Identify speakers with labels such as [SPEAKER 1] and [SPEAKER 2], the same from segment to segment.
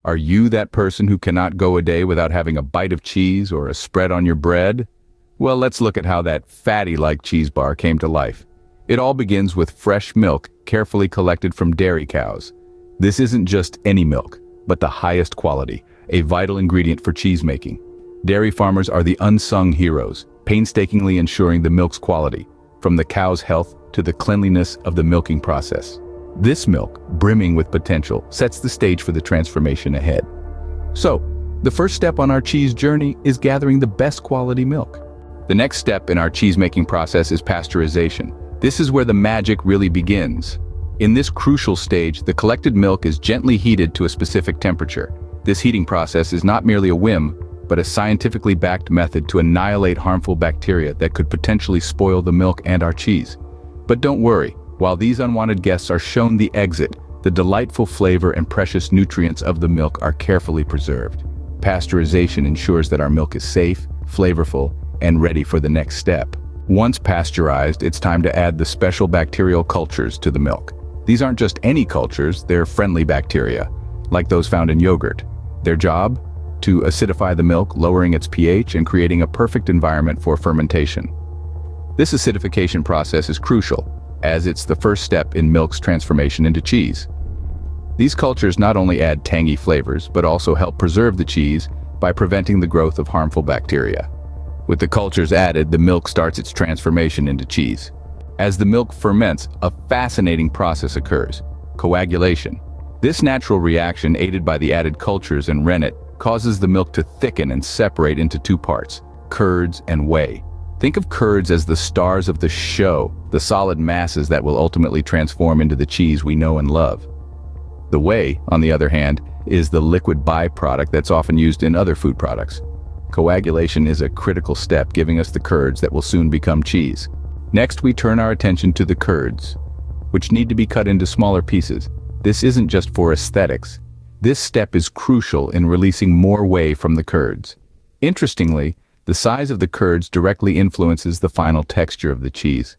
[SPEAKER 1] Are you that person who cannot go a day without having a bite of cheese or a spread on your bread? Well, let's look at how that fatty-like cheese bar came to life. It all begins with fresh milk carefully collected from dairy cows. This isn't just any milk, but the highest quality, a vital ingredient for cheese making. Dairy farmers are the unsung heroes, painstakingly ensuring the milk's quality, from the cow's health to the cleanliness of the milking process. This milk, brimming with potential, sets the stage for the transformation ahead. So, the first step on our cheese journey is gathering the best quality milk. The next step in our cheese-making process is pasteurization. This is where the magic really begins. In this crucial stage, the collected milk is gently heated to a specific temperature. This heating process is not merely a whim, but a scientifically backed method to annihilate harmful bacteria that could potentially spoil the milk and our cheese. But don't worry, while these unwanted guests are shown the exit, the delightful flavor and precious nutrients of the milk are carefully preserved. Pasteurization ensures that our milk is safe, flavorful, and ready for the next step. Once pasteurized, it's time to add the special bacterial cultures to the milk. These aren't just any cultures, they're friendly bacteria, like those found in yogurt. Their job? To acidify the milk, lowering its pH and creating a perfect environment for fermentation. This acidification process is crucial, as it's the first step in milk's transformation into cheese. These cultures not only add tangy flavors, but also help preserve the cheese by preventing the growth of harmful bacteria. With the cultures added, the milk starts its transformation into cheese. As the milk ferments, a fascinating process occurs: coagulation. This natural reaction, aided by the added cultures and rennet, causes the milk to thicken and separate into two parts: curds and whey. Think of curds as the stars of the show, the solid masses that will ultimately transform into the cheese we know and love. The whey, on the other hand, is the liquid byproduct that's often used in other food products. Coagulation is a critical step, giving us the curds that will soon become cheese. Next, we turn our attention to the curds, which need to be cut into smaller pieces. This isn't just for aesthetics. This step is crucial in releasing more whey from the curds. Interestingly, the size of the curds directly influences the final texture of the cheese.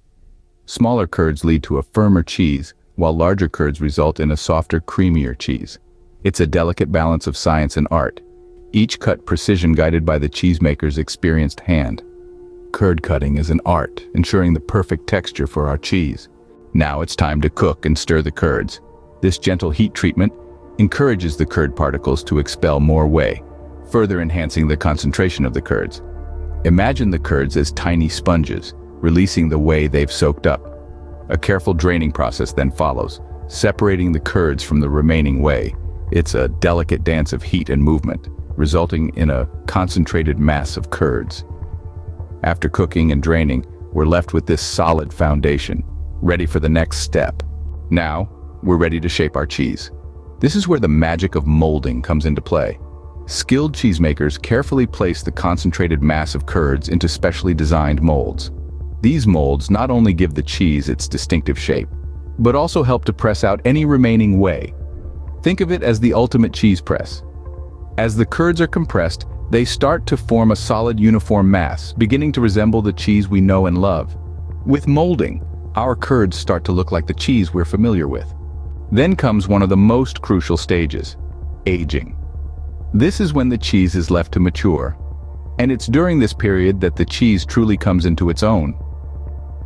[SPEAKER 1] Smaller curds lead to a firmer cheese, while larger curds result in a softer, creamier cheese. It's a delicate balance of science and art, each cut precision guided by the cheesemaker's experienced hand. Curd cutting is an art, ensuring the perfect texture for our cheese. Now it's time to cook and stir the curds. This gentle heat treatment encourages the curd particles to expel more whey, further enhancing the concentration of the curds. Imagine the curds as tiny sponges, releasing the whey they've soaked up. A careful draining process then follows, separating the curds from the remaining whey. It's a delicate dance of heat and movement, resulting in a concentrated mass of curds. After cooking and draining, we're left with this solid foundation, ready for the next step. Now, we're ready to shape our cheese. This is where the magic of molding comes into play. Skilled cheesemakers carefully place the concentrated mass of curds into specially designed molds. These molds not only give the cheese its distinctive shape, but also help to press out any remaining whey. Think of it as the ultimate cheese press. As the curds are compressed, they start to form a solid uniform mass, beginning to resemble the cheese we know and love. With molding, our curds start to look like the cheese we're familiar with. Then comes one of the most crucial stages: aging. This is when the cheese is left to mature, and it's during this period that the cheese truly comes into its own.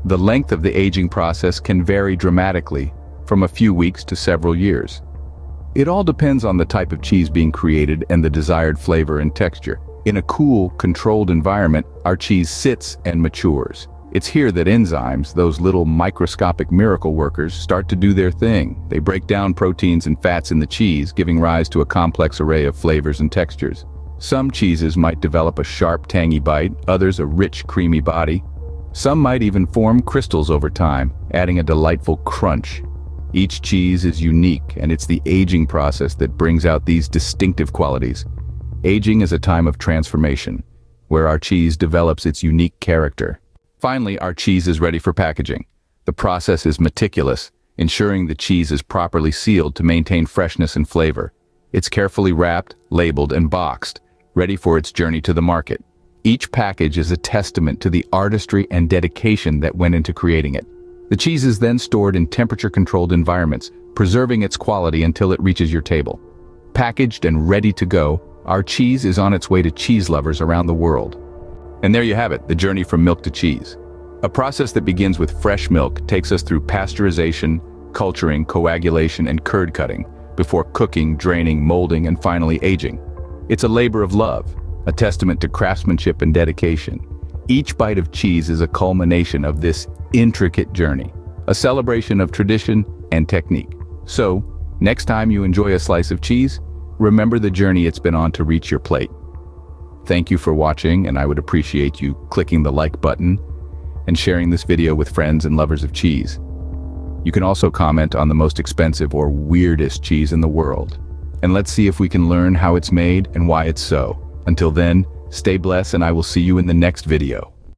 [SPEAKER 1] The length of the aging process can vary dramatically, from a few weeks to several years. It all depends on the type of cheese being created and the desired flavor and texture. In a cool, controlled environment, our cheese sits and matures. It's here that enzymes, those little microscopic miracle workers, start to do their thing. They break down proteins and fats in the cheese, giving rise to a complex array of flavors and textures. Some cheeses might develop a sharp, tangy bite, others a rich, creamy body. Some might even form crystals over time, adding a delightful crunch. Each cheese is unique, and it's the aging process that brings out these distinctive qualities. Aging is a time of transformation, where our cheese develops its unique character. Finally, our cheese is ready for packaging. The process is meticulous, ensuring the cheese is properly sealed to maintain freshness and flavor. It's carefully wrapped, labeled, and boxed, ready for its journey to the market. Each package is a testament to the artistry and dedication that went into creating it. The cheese is then stored in temperature-controlled environments, preserving its quality until it reaches your table. Packaged and ready to go, our cheese is on its way to cheese lovers around the world. And there you have it, the journey from milk to cheese. A process that begins with fresh milk takes us through pasteurization, culturing, coagulation, and curd cutting, before cooking, draining, molding, and finally aging. It's a labor of love, a testament to craftsmanship and dedication. Each bite of cheese is a culmination of this intricate journey, a celebration of tradition and technique. So, next time you enjoy a slice of cheese, remember the journey it's been on to reach your plate. Thank you for watching, and I would appreciate you clicking the like button and sharing this video with friends and lovers of cheese. You can also comment on the most expensive or weirdest cheese in the world. And let's see if we can learn how it's made and why it's so. Until then, stay blessed, and I will see you in the next video.